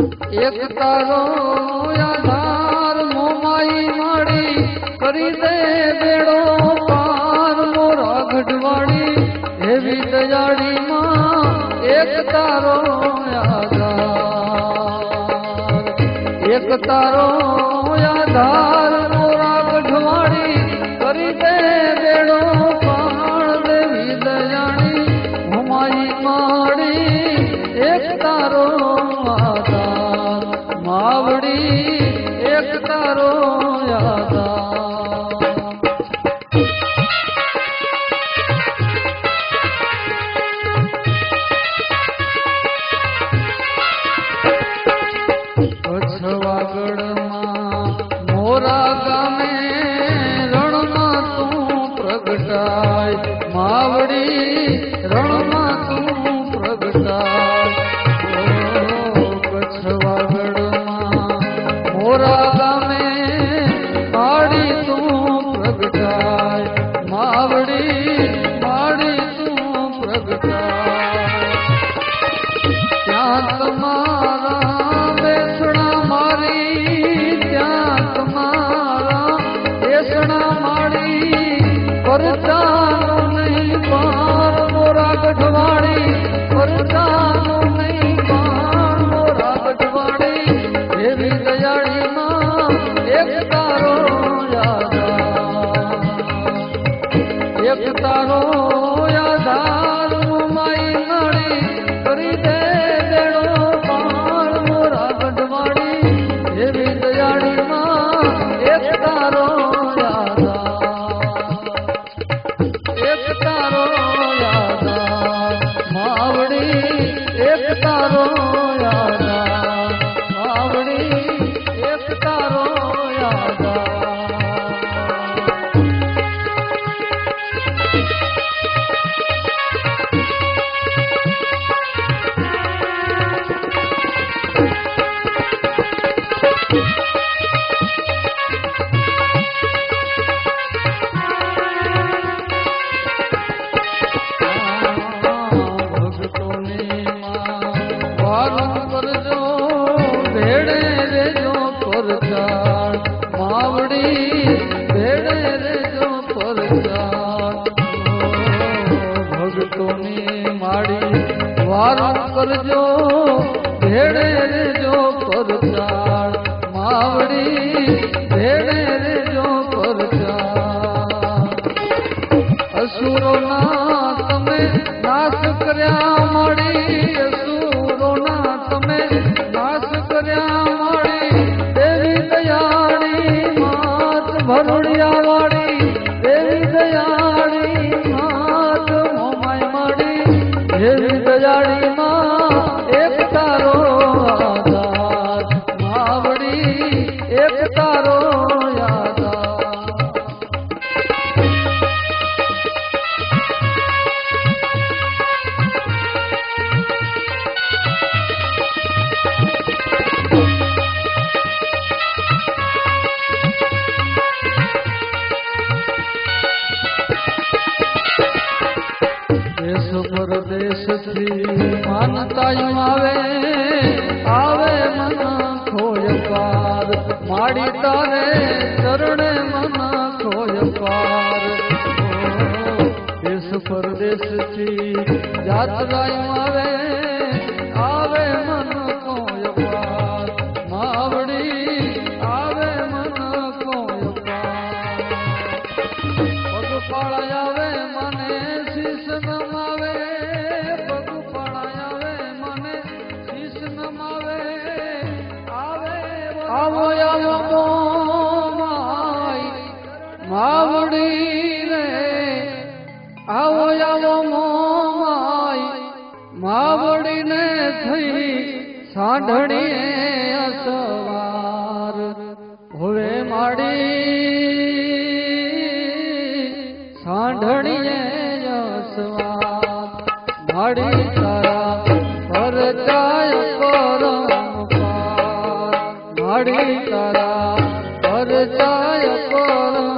એક તારો આધાર મોમાઈ માડી કરી દે બેડો પાર મોરા ગઢવાડી એવી દયાળી માં એક તારો આધાર એક તારો આધાર મોરા ગઢવાડી કરી દે બેડો પાર દેવી દયાળી મોમાઈ માડી એક તારો આધાર માવડી એક તારો આધાર પછવાગઢમાં મોરા ગામે રણમાં તું પ્રગટાય માવડી રણમાં તું પ્રગટાય મોરા ગામે માડી તું પ્રગટાય માવડી માડી તું પ્રગટાય ત્યાં તમારા બેસણા મારી ત્યાં તમારા બેસણા માડી પરચાનો નહીં પાર મોરા ગઢવાડી પરચાનો નહીં પાર મોરા ગઢવાડી એવી દયાળી માં એક તારો આધાર એક તારો આધાર માઈ નળી કરી દે દેડો પાર મોરા ગઢવાડી એવી દયાળી માં એક તારો આધાર એક તારો આધાર માવડી એક તારો આધાર માવડી એક તારો આધાર કરજો ભેડે રેજો પરચાર માવડી ભેડે રેજો પરચાર અસુરોના તમે નાશ કર્યા માડી અસુરોના તમે નાશ કર્યા માડી દેવી દયાળી માત ભરુડિયા વાળી દેવી દયાળી માત મોમાઈ માડી દેવી દયાળી એક તારો આધાર માવડી એક તારો આધાર દેશ પરદેશથી માનતાયું આવે મન ખોય પાર માડી તારે ચરણે મન ખોય પાર દેશ પરદેશથી યાત્રાયું આવે મન ખોય પાર માવડી આવે મન ખોય પાર પગપાળા આવે મને શીશ નમાવે આવો આવો મોમાઈ માવડી રે આવો આવો મોમાઈ માવડી ને થઈ સાંઢણીએ અસવાર હવે માડી સાંઢણીએ અસવાર માડી તારા પરચાય પરમ માડી તારા પરચાય પરમ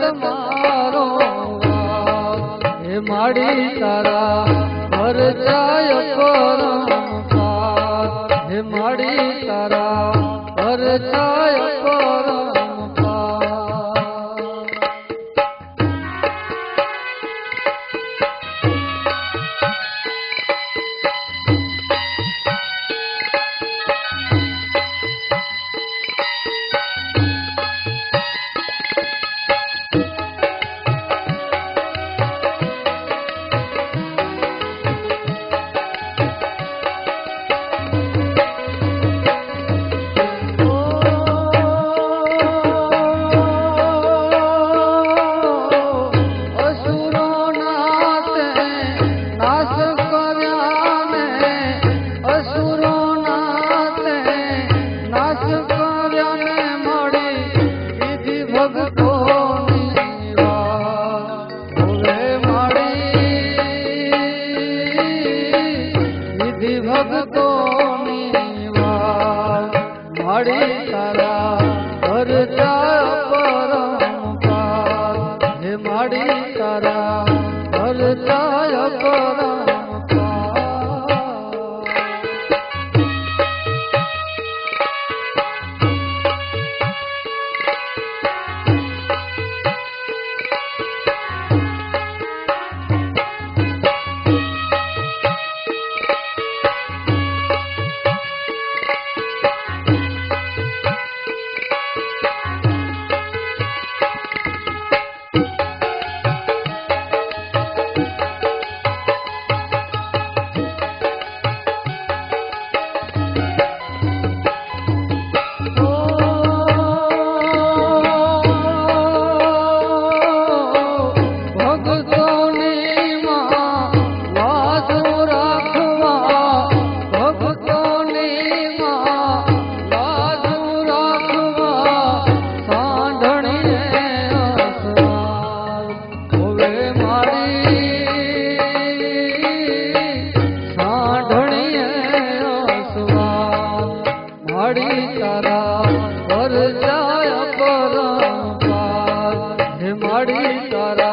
તમારો વાસ. હે માડી તારા પરચાય પરમપાર. હે માડી તારા પરચાય પરમપાર. માડી તારા પરચાય પરમપાર. હે માડી તારા પરચાય પરમપાર. માડી તારા પરચાય પરમપાર. હે માડી તારા